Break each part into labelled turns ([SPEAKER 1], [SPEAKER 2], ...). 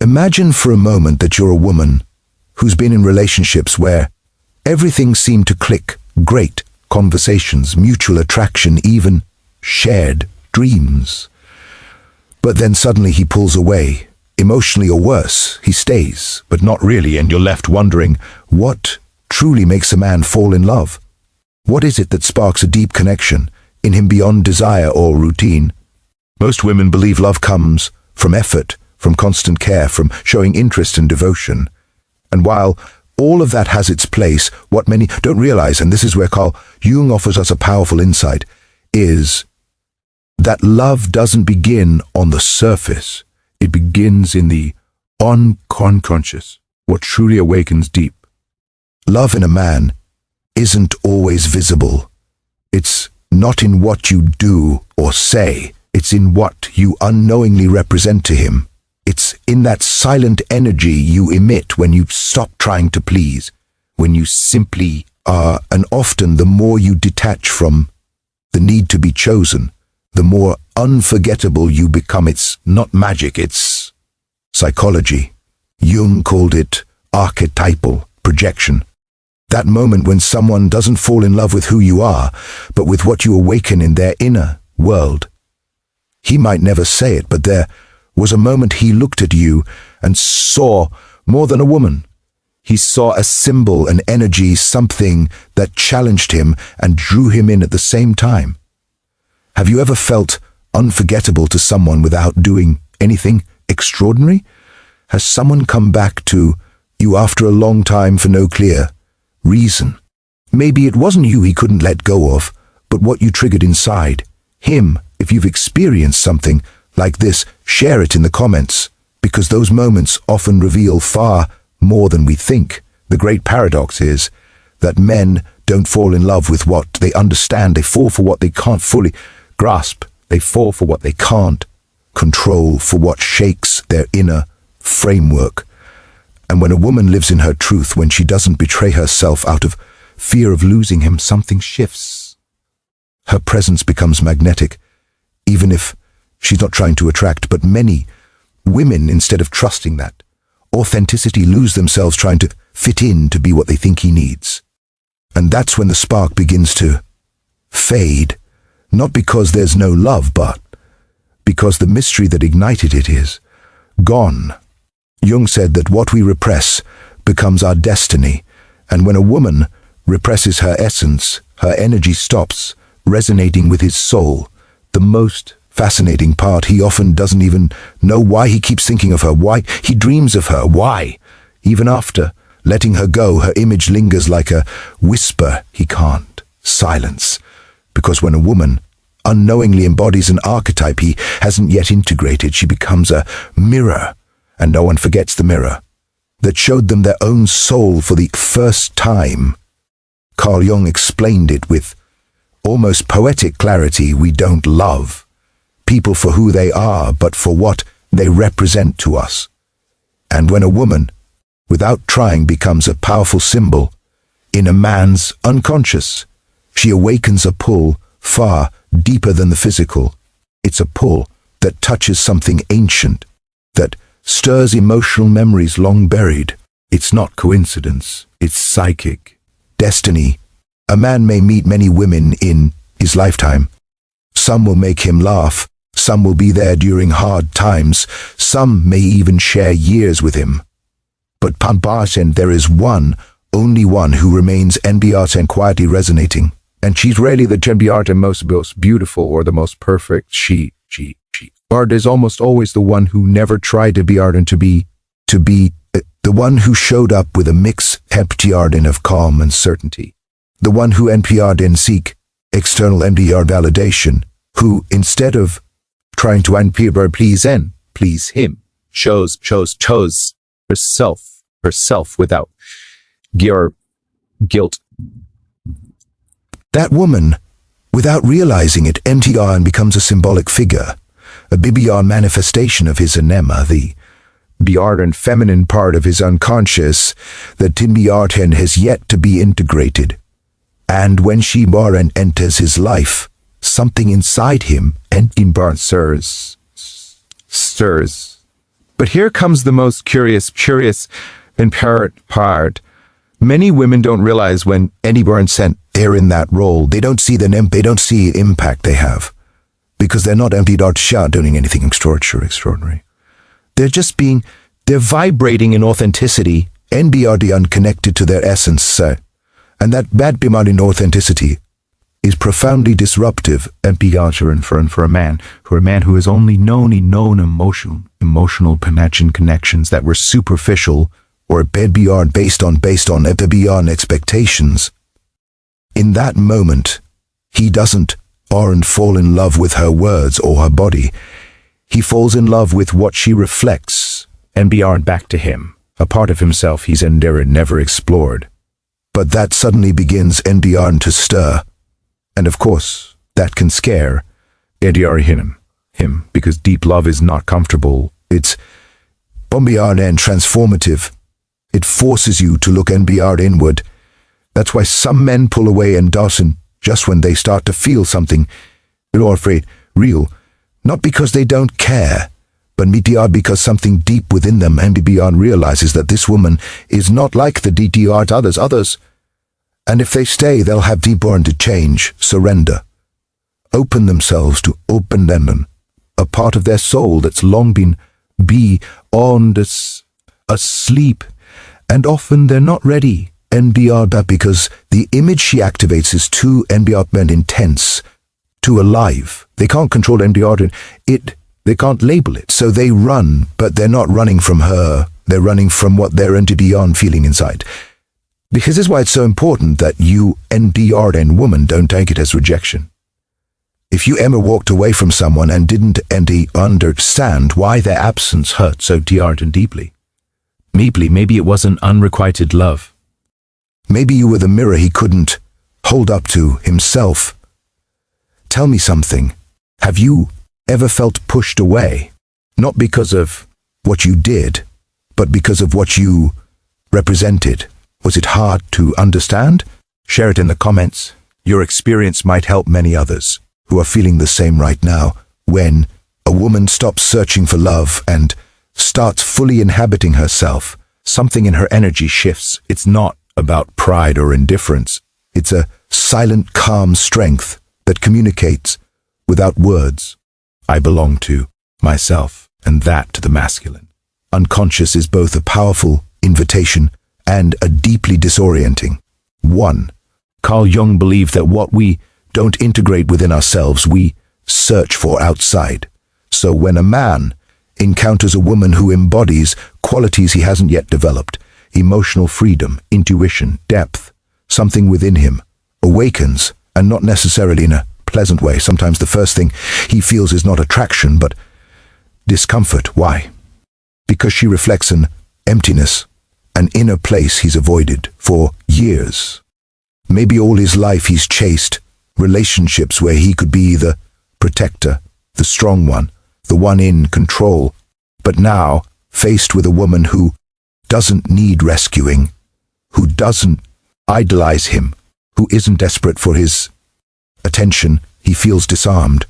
[SPEAKER 1] Imagine for a moment that you're a woman who's been in relationships where everything seemed to click, great conversations, mutual attraction, even shared dreams. But then suddenly he pulls away, emotionally or worse, he stays, but not really, and you're left wondering, what truly makes a man fall in love? What is it that sparks a deep connection in him beyond desire or routine? Most women believe love comes from effort, from constant care, from showing interest and devotion. And while all of that has its place, what many don't realize, and this is where Carl Jung offers us a powerful insight, is that love doesn't begin on the surface. It begins in the unconscious, what truly awakens deep. Love in a man isn't always visible. It's not in what you do or say. It's in what you unknowingly represent to him. It's in that silent energy you emit when you stop trying to please, when you simply are, and often the more you detach from the need to be chosen, the more unforgettable you become. It's not magic, it's psychology. Jung called it archetypal projection. That moment when someone doesn't fall in love with who you are, but with what you awaken in their inner world. He might never say it, but there was a moment he looked at you and saw more than a woman. He saw a symbol, an energy, something that challenged him and drew him in at the same time. Have you ever felt unforgettable to someone without doing anything extraordinary? Has someone come back to you after a long time for no clear reason? Maybe it wasn't you he couldn't let go of, but what you triggered inside him. If you've experienced something like this, share it in the comments, because those moments often reveal far more than we think. The great paradox is that men don't fall in love with what they understand. They fall for what they can't fully grasp. They fall for what they can't control, for what shakes their inner framework. And when a woman lives in her truth, when she doesn't betray herself out of fear of losing him, something shifts. Her presence becomes magnetic, even if she's not trying to attract. But many women, instead of trusting that authenticity, lose themselves trying to fit in to be what they think he needs. And that's when the spark begins to fade, not because there's no love, but because the mystery that ignited it is gone. Jung said that what we repress becomes our destiny, and when a woman represses her essence, her energy stops resonating with his soul. The most fascinating part, he often doesn't even know why he keeps thinking of her, why he dreams of her, why. Even after letting her go, her image lingers like a whisper he can't silence. Because when a woman unknowingly embodies an archetype he hasn't yet integrated, she becomes a mirror, and no one forgets the mirror that showed them their own soul for the first time. Carl Jung explained it with almost poetic clarity. We don't love people for who they are, but for what they represent to us. And when a woman, without trying, becomes a powerful symbol in a man's unconscious, she awakens a pull far deeper than the physical. It's a pull that touches something ancient, that stirs emotional memories long buried. It's not coincidence, it's psychic destiny. A man may meet many women in his lifetime. Some will make him laugh, some will be there during hard times, some may even share years with him. But Panbarsen, there is one, only one, who remains NBR and quietly resonating. And she's rarely the NBR most beautiful or the most perfect. She. Art is almost always the one who never tried to be art and to be the one who showed up with a mix heptiarden of calm and certainty. The one who NPR didn't seek external MDR validation, who, instead of trying to NPR please him, chose herself without guilt. That woman, without realizing it, MTR and becomes a symbolic figure, a BBR manifestation of his anema, the Bjarten feminine part of his unconscious that Tin Bjarten has yet to be integrated. And when she Baren enters his life, something inside him, Entin Barn stirs.
[SPEAKER 2] But here comes the most curious and part. Many women don't realize when
[SPEAKER 1] Any burn sent, they're in that role. They don't see they don't see the impact they have. Because they're not emptied out shot doing anything extraordinary. They're vibrating in authenticity, NBRD unconnected to their essence, and that bad demand in authenticity is profoundly disruptive and for a man who has only known emotional connections that were superficial or beyond based on beyond expectations. In that moment, he doesn't aren't fall in love with her words or her body. He falls in love with what she reflects and beyond back to him, a part of himself he's never explored. But that suddenly begins NDR to stir. And of course, that can scare NDR him, because deep love is not comfortable. It's bombard and transformative. It forces you to look NBR inward. That's why some men pull away and Dawson just when they start to feel something, or afraid, real, not because they don't care, but because something deep within them NBR realizes that this woman is not like the DTR to others. And if they stay, they'll have deeper to change, surrender, open themselves to open them, a part of their soul that's long been beyond asleep, and often they're not ready. NBR that because the image she activates is too NBR intense, too alive. They can't control NBR they can't label it. So they run, but they're not running from her. They're running from what they're NBR feeling inside. Because this is why it's so important that you NBR and woman don't take it as rejection. If you ever walked away from someone and didn't understand why their absence hurt so deeply, maybe it wasn't unrequited love. Maybe you were the mirror he couldn't hold up to himself. Tell me something. Have you ever felt pushed away? Not because of what you did, but because of what you represented. Was it hard to understand? Share it in the comments. Your experience might help many others who are feeling the same right now. When a woman stops searching for love and starts fully inhabiting herself, something in her energy shifts. It's not about pride or indifference. It's a silent, calm strength that communicates without words. I belong to myself, and that to the masculine. Unconscious is both a powerful invitation and a deeply disorienting one. Carl Jung believed that what we don't integrate within ourselves, we search for outside. So when a man encounters a woman who embodies qualities he hasn't yet developed, emotional freedom, intuition, depth, something within him awakens, and not necessarily in a pleasant way. Sometimes the first thing he feels is not attraction, but discomfort. Why? Because she reflects an emptiness, an inner place he's avoided for years. Maybe all his life he's chased relationships where he could be the protector, the strong one, the one in control. But now, faced with a woman who doesn't need rescuing, who doesn't idolize him, who isn't desperate for his attention, he feels disarmed.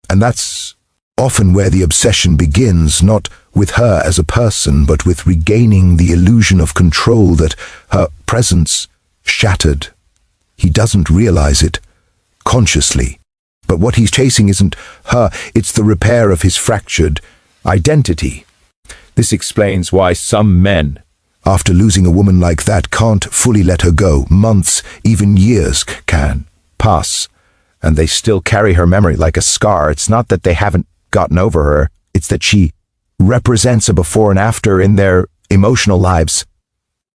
[SPEAKER 1] And that's often where the obsession begins, not with her as a person, but with regaining the illusion of control that her presence shattered. He doesn't realize it consciously, but what he's chasing isn't her, it's the repair of his fractured identity. This explains why some men, after losing a woman like that, can't fully let her go. Months, even years can pass, and they still carry her memory like a scar. It's not that they haven't gotten over her, it's that she represents a before and after in their emotional lives.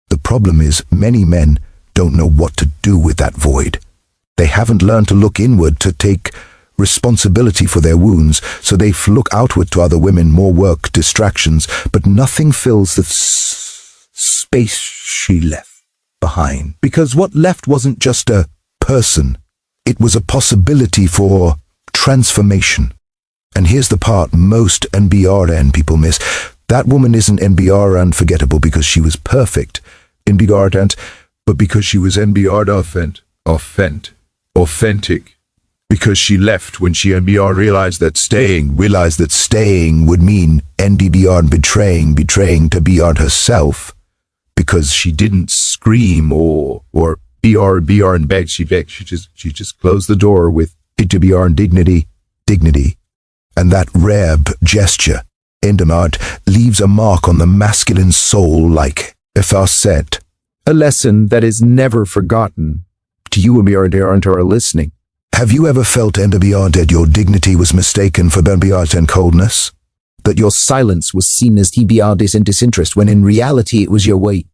[SPEAKER 1] The problem is many men don't know what to do with that void. They haven't learned to look inward, to take responsibility for their wounds, so they look outward to other women, more work, distractions, but nothing fills the space she left behind. Because what left wasn't just a person, it was a possibility for transformation. And here's the part most NBRN people miss. That woman isn't NBR unforgettable because she was perfect, NBR, but because she was NBR authentic.
[SPEAKER 2] Because she left when she NBR realized that staying
[SPEAKER 1] would mean NDBR betraying to BR herself.
[SPEAKER 2] because she didn't scream or BR and beg. She begged. She just closed the door with
[SPEAKER 1] BR and dignity. And that rare gesture, Endemart, leaves a mark on the masculine soul like if I said.
[SPEAKER 2] a lesson that is never forgotten. To you and me are listening.
[SPEAKER 1] Have you ever felt NDBR that your dignity was mistaken for BR and coldness?
[SPEAKER 3] That your silence was seen as TBR disinterest when in reality it was your way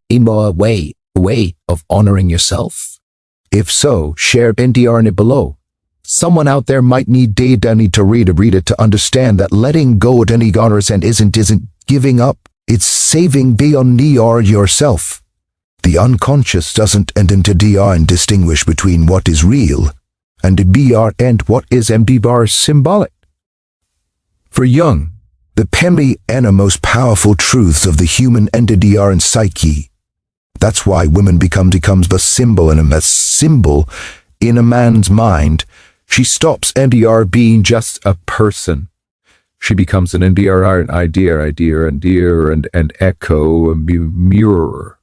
[SPEAKER 3] of honoring yourself? If so, share NDR in it below. Someone out there might need to read it to understand that letting go at any honors and isn't giving up. It's saving beyond yourself.
[SPEAKER 1] The unconscious doesn't end into DR and distinguish between what is real and BR and what is MDBR symbolic.
[SPEAKER 2] For Jung,
[SPEAKER 1] the penny and most powerful truths of the human NDR and psyche. That's why women becomes a symbol and a symbol in a man's mind.
[SPEAKER 2] she stops NDR being just a person. She becomes an NDR idea and echo, a mirror.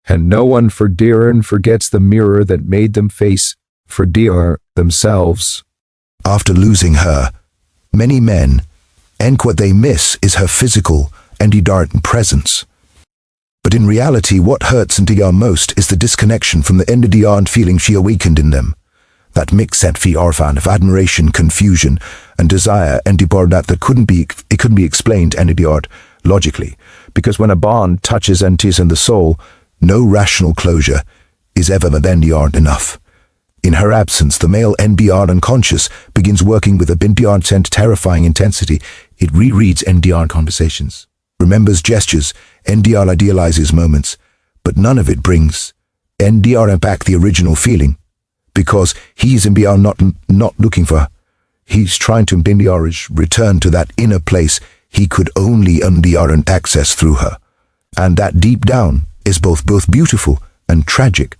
[SPEAKER 2] And no one for Deeren forgets the mirror that made them face for DR themselves.
[SPEAKER 1] After losing her, many men, and what they miss is her physical and NDR presence. But in reality, what hurts NDR most is the disconnection from the NDR and feeling she awakened in them. That mix at fan of admiration, confusion, and desire NDR that couldn't be explained NDR logically, because when a bond touches entities in the soul, no rational closure is ever NDR enough. In her absence, the male NBR unconscious begins working with a NDR and terrifying intensity. It rereads NDR conversations, remembers gestures, NDR idealizes moments, but none of it brings NDR back the original feeling, because he's NBR not looking for her. He's trying to NDR return to that inner place he could only NDR and access through her. And that deep down is both beautiful and tragic,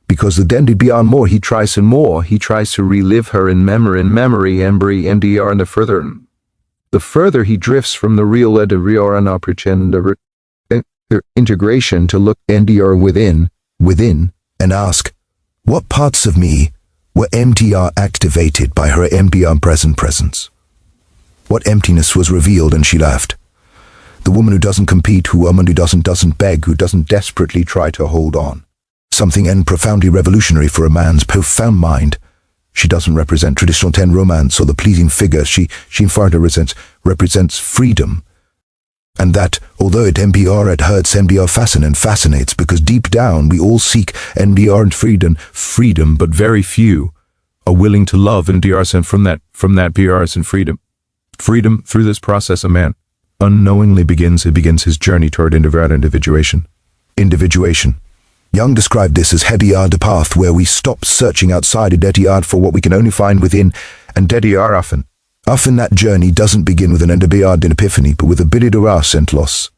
[SPEAKER 1] because the Dendi beyond more he tries to relive her in memory, NDR, and the further he drifts from the real NDR and pretend integration to look NDR within and ask, what parts of me were MTR activated by her MBR presence? What emptiness was revealed? And she laughed. The woman who doesn't compete, who doesn't beg, who doesn't desperately try to hold on. Something profoundly revolutionary for a man's profound mind. She doesn't represent traditional 10 romance or the pleasing figure. She represents freedom. And that, although it hurts, NBR fascinates, because deep down we all seek NBR and freedom, but very few are willing to love NDR, and from that BRs and freedom. Through this process, a man unknowingly begins his journey toward individuation. Jung described this as Hediyar, the path where we stop searching outside of Hediyar for what we can only find within, and Hediyar often that journey doesn't begin with an NDR epiphany, but with a Bididara and loss.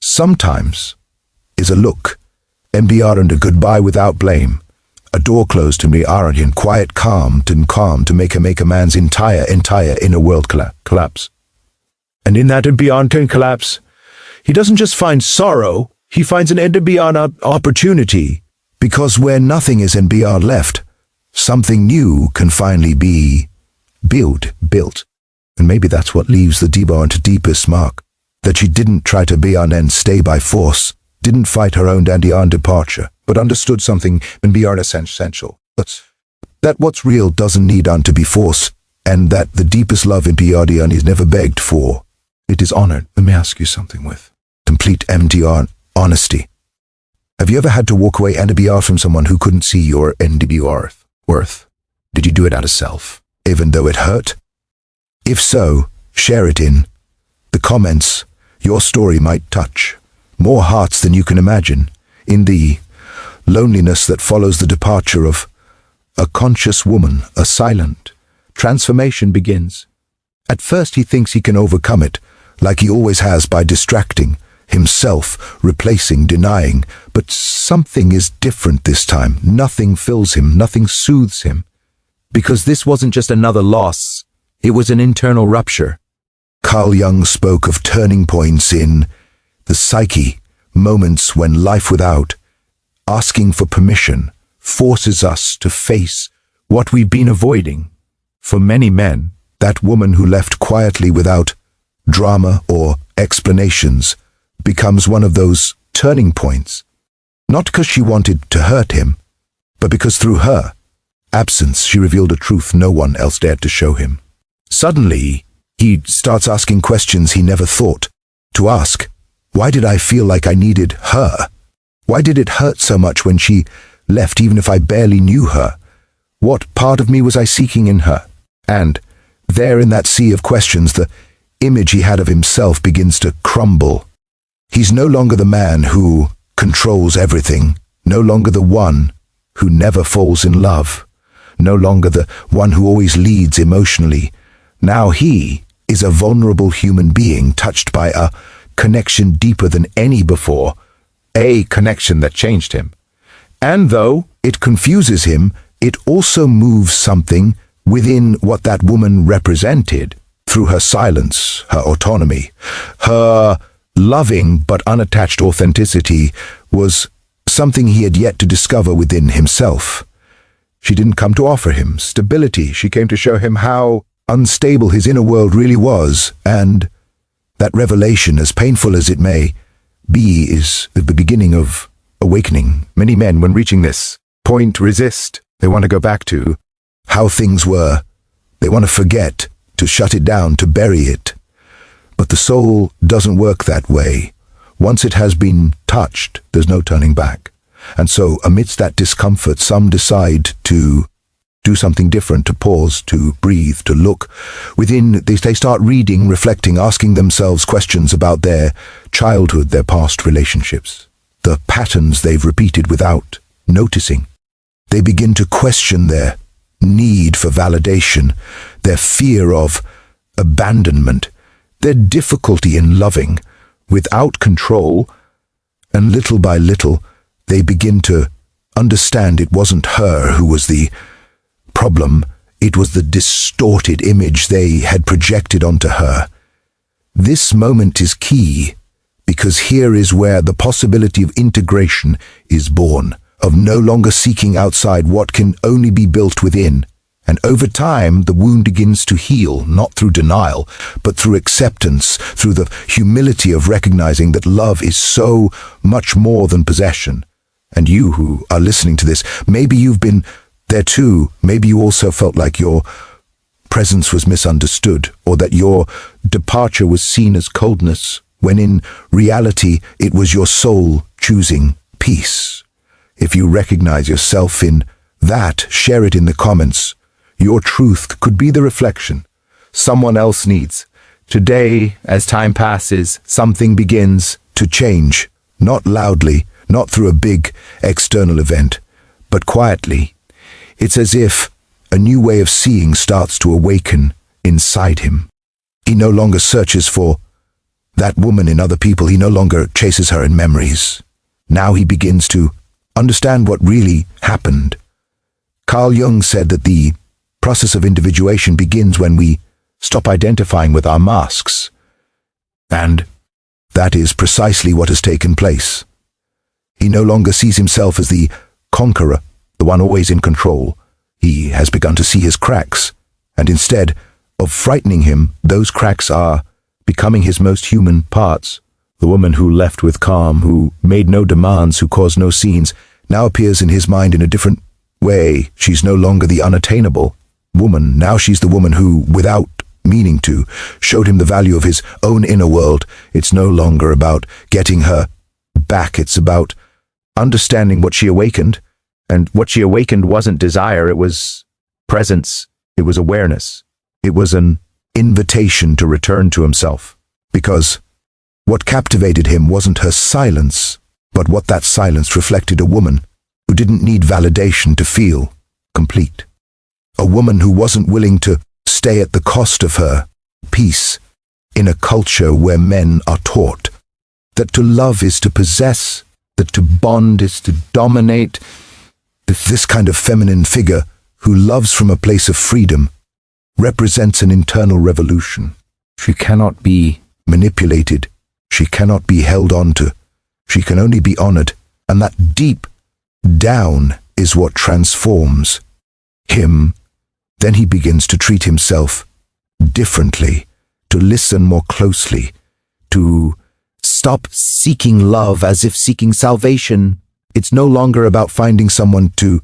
[SPEAKER 1] Sometimes is a look, NBR and a goodbye without blame, a door closed to me in quiet calm to make a man's entire inner world collapse. And in that NBR collapse, he doesn't just find sorrow, he finds an NBR opportunity, because where nothing is NBR left, something new can finally be built. And maybe that's what leaves the Deba into deepest mark, that she didn't try to be on and stay by force, didn't fight her own NDR departure, but understood something NBR essential. That what's real doesn't need to be forced, and that the deepest love in BRD is never begged for. It is honored. Let me ask you something with complete MDR honesty. Have you ever had to walk away NBR from someone who couldn't see your NDBR worth? Did you do it out of self, even though it hurt? If so, share it in the comments. Your story might touch more hearts than you can imagine. In the loneliness that follows the departure of a conscious woman, a silent transformation begins. At first he thinks he can overcome it, like he always has, by distracting himself, replacing, denying, but something is different this time. Nothing fills him, nothing soothes him.
[SPEAKER 3] Because this wasn't just another loss, it was an internal rupture.
[SPEAKER 1] Carl Jung spoke of turning points in the psyche, moments when life without asking for permission forces us to face what we've been avoiding. For many men, that woman who left quietly without drama or explanations becomes one of those turning points. Not because she wanted to hurt him, but because through her absence she revealed a truth no one else dared to show him. Suddenly, he starts asking questions he never thought to ask. Why did I feel like I needed her? Why did it hurt so much when she left, even if I barely knew her? What part of me was I seeking in her? And there in that sea of questions, the image he had of himself begins to crumble. He's no longer the man who controls everything, no longer the one who never falls in love, no longer the one who always leads emotionally. Now he is a vulnerable human being touched by a connection deeper than any before, a connection that changed him. And though it confuses him, it also moves something within what that woman represented through her silence, her autonomy. Her loving but unattached authenticity was something he had yet to discover within himself. She didn't come to offer him stability. She came to show him how unstable his inner world really was, and that revelation, as painful as it may be, is the beginning of awakening. Many men, when reaching this point, resist. They want to go back to how things were. They want to forget, to shut it down, to bury it. But the soul doesn't work that way. Once it has been touched, there's no turning back. And so, amidst that discomfort, some decide to do something different, to pause, to breathe, to look within. They start reading, reflecting, asking themselves questions about their childhood, their past relationships, the patterns they've repeated without noticing. They begin to question their need for validation, their fear of abandonment, their difficulty in loving without control, and little by little, they begin to understand it wasn't her who was the problem, it was the distorted image they had projected onto her. This moment is key, because here is where the possibility of integration is born, of no longer seeking outside what can only be built within. And over time, the wound begins to heal, not through denial, but through acceptance, through the humility of recognizing that love is so much more than possession. And you who are listening to this, maybe you've been there too. Maybe you also felt like your presence was misunderstood, or that your departure was seen as coldness, when in reality it was your soul choosing peace. If you recognize yourself in that, share it in the comments. Your truth could be the reflection someone else needs. Today, as time passes, something begins to change, not loudly, not through a big external event, but quietly. It's as if a new way of seeing starts to awaken inside him. He no longer searches for that woman in other people. He no longer chases her in memories. Now he begins to understand what really happened. Carl Jung said that the process of individuation begins when we stop identifying with our masks. And that is precisely what has taken place. He no longer sees himself as the conqueror, the one always in control. He has begun to see his cracks, and instead of frightening him, those cracks are becoming his most human parts. The woman who left with calm, who made no demands, who caused no scenes, now appears in his mind in a different way. She's no longer the unattainable woman. Now she's the woman who, without meaning to, showed him the value of his own inner world. It's no longer about getting her back. It's about understanding what she awakened. And what she awakened wasn't desire, it was presence, it was awareness. It was an invitation to return to himself. Because what captivated him wasn't her silence, but what that silence reflected: a woman who didn't need validation to feel complete. A woman who wasn't willing to stay at the cost of her peace in a culture where men are taught that to love is to possess, that to bond is to dominate. This kind of feminine figure who loves from a place of freedom, represents an internal revolution.
[SPEAKER 2] She cannot be
[SPEAKER 1] Manipulated, she cannot be held on to, she can only be honored, and that deep down is what transforms him. Then he begins to treat himself differently, to listen more closely, to
[SPEAKER 3] Stop seeking love as if seeking salvation.
[SPEAKER 1] It's no longer about finding someone to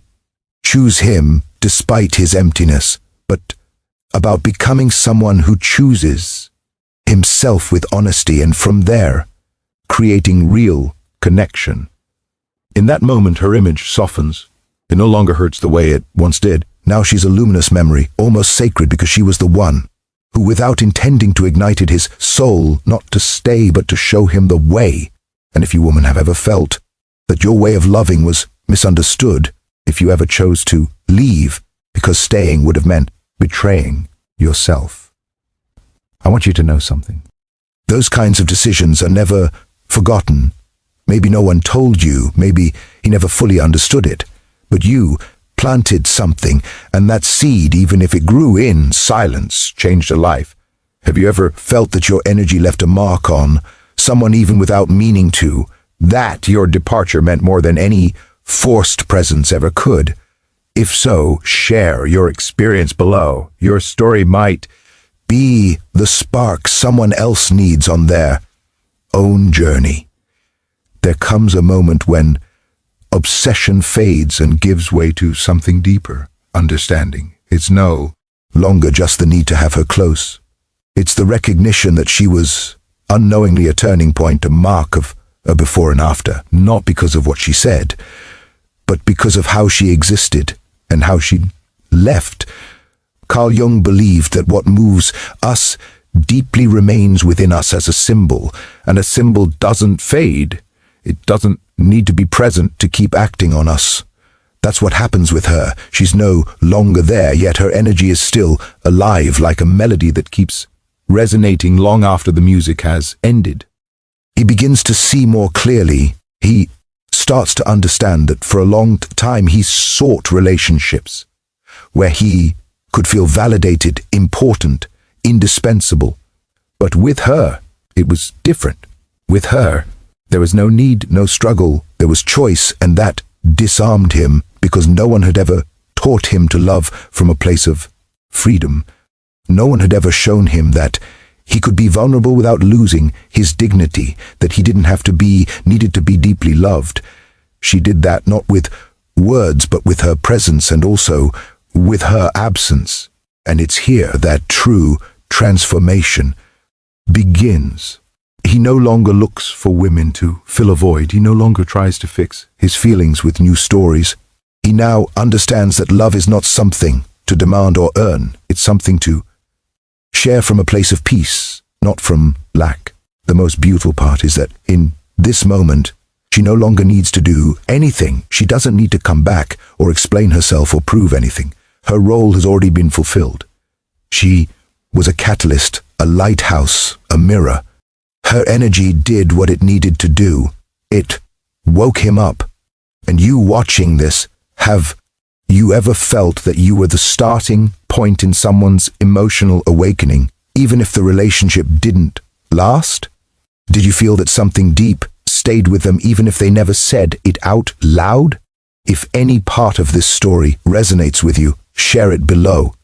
[SPEAKER 1] choose him despite his emptiness, but about becoming someone who chooses himself with honesty, and from there, creating real connection. In that moment, her image softens. It no longer hurts the way it once did. Now she's a luminous memory, almost sacred, because she was the one who, without intending to, ignited his soul, not to stay, but to show him the way. And if you women have ever felt that your way of loving was misunderstood, if you ever chose to leave because staying would have meant betraying yourself, I want you to know something. Those kinds of decisions are never forgotten. Maybe no one told you, maybe he never fully understood it, but you planted something, and that seed, even if it grew in silence, changed a life. Have you ever felt that your energy left a mark on someone even without meaning to? That your departure meant more than any forced presence ever could. If so, share your experience below. Your story might be the spark someone else needs on their own journey. There comes a moment when obsession fades and gives way to something deeper, understanding. It's no longer just the need to have her close. It's the recognition that she was unknowingly a turning point, a mark of a before and after, not because of what she said, but because of how she existed and how she left. Carl Jung believed that what moves us deeply remains within us as a symbol, and a symbol doesn't fade. It doesn't need to be present to keep acting on us. That's what happens with her. She's no longer there, yet her energy is still alive, like a melody that keeps resonating long after the music has ended. He begins to see more clearly. He starts to understand that for a long time he sought relationships where he could feel validated, important, indispensable. But with her, it was different. With her, there was no need, no struggle, there was choice, and that disarmed him because no one had ever taught him to love from a place of freedom. No one had ever shown him that he could be vulnerable without losing his dignity, that he didn't have to be, needed to be deeply loved. She did that not with words, but with her presence and also with her absence. And it's here that true transformation begins. He no longer looks for women to fill a void. He no longer tries to fix his feelings with new stories. He now understands that love is not something to demand or earn. It's something to share from a place of peace, not from lack. The most beautiful part is that in this moment, she no longer needs to do anything. She doesn't need to come back or explain herself or prove anything. Her role has already been fulfilled. She was a catalyst, a lighthouse, a mirror. Her energy did what it needed to do. It woke him up. And you watching this, have you ever felt that you were the starting point in someone's emotional awakening, even if the relationship didn't last? Did you feel that something deep stayed with them even if they never said it out loud? If any part of this story resonates with you, share it below.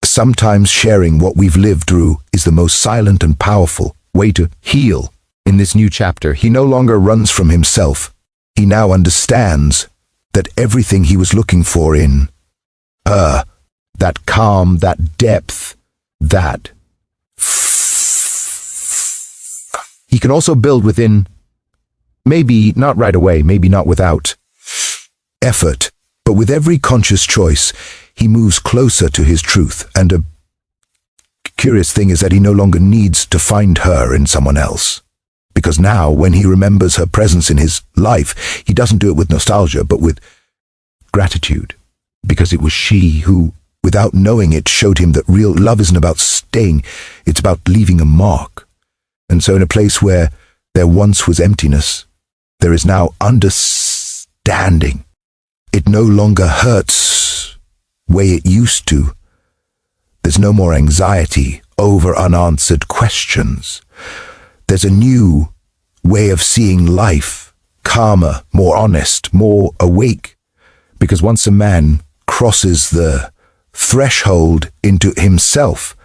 [SPEAKER 1] Sometimes sharing what we've lived through is the most silent and powerful way to heal. In this new chapter, he no longer runs from himself. He now understands that everything he was looking for in her, that calm, that depth, that he can also build within, maybe not right away, maybe not without effort, but with every conscious choice, he moves closer to his truth. And a curious thing is that he no longer needs to find her in someone else. Because now, when he remembers her presence in his life, he doesn't do it with nostalgia, but with gratitude. Because it was she who, without knowing it, showed him that real love isn't about staying, it's about leaving a mark. And so in a place where there once was emptiness, there is now understanding. It no longer hurts way it used to. There's no more anxiety over unanswered questions. There's a new way of seeing life, calmer, more honest, more awake. Because once a man crosses the threshold into himself,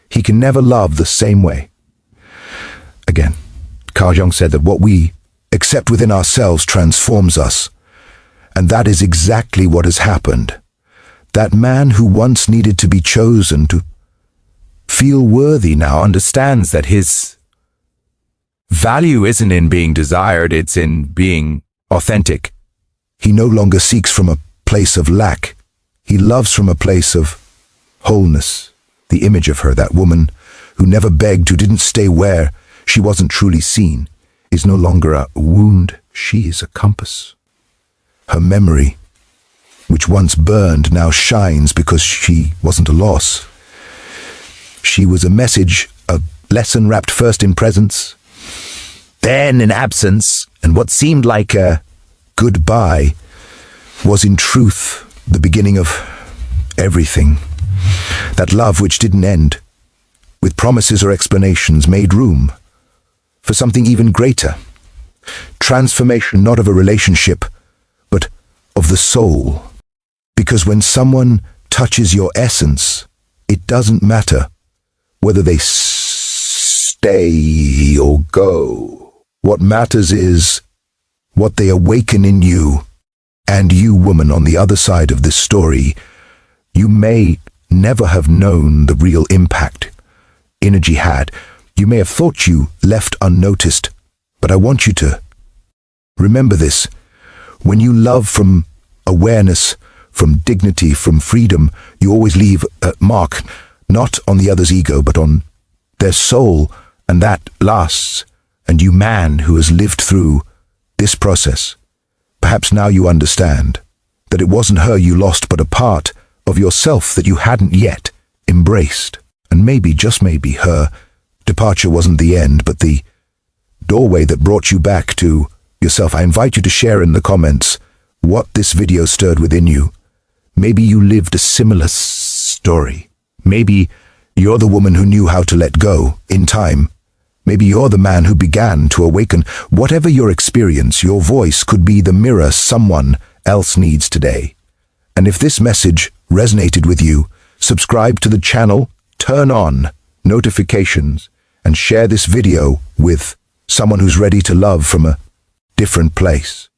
[SPEAKER 1] he can never love the same way. Again, Carl Jung said that what we accept within ourselves transforms us. And that is exactly what has happened. That man who once needed to be chosen to feel worthy now understands that his value isn't in being desired, it's in being authentic. He no longer seeks from a place of lack. He loves from a place of wholeness. The image of her, that woman who never begged, who didn't stay where she wasn't truly seen, is no longer a wound. She is a compass. Her memory, which once burned, now shines because she wasn't a loss. She was a message, a lesson wrapped first in presence, then in absence, and what seemed like a goodbye was in truth the beginning of everything. That love which didn't end, with promises or explanations, made room for something even greater. Transformation not of a relationship, but of the soul. Because when someone touches your essence, it doesn't matter whether they stay or go. What matters is what they awaken in you. And you, woman, on the other side of this story, you may never have known the real impact energy had. You may have thought you left unnoticed, but I want you to remember this. When you love from awareness, from dignity, from freedom, you always leave a mark, not on the other's ego, but on their soul, and that lasts. And you, man who has lived through this process, perhaps now you understand that it wasn't her you lost, but a part of yourself that you hadn't yet embraced. And maybe, just maybe, her departure wasn't the end, but the doorway that brought you back to yourself. I invite you to share in the comments what this video stirred within you. Maybe you lived a similar story. Maybe you're the woman who knew how to let go in time. Maybe you're the man who began to awaken. Whatever your experience, your voice could be the mirror someone else needs today. And if this message resonated with you, subscribe to the channel, turn on notifications, and share this video with someone who's ready to love from a different place.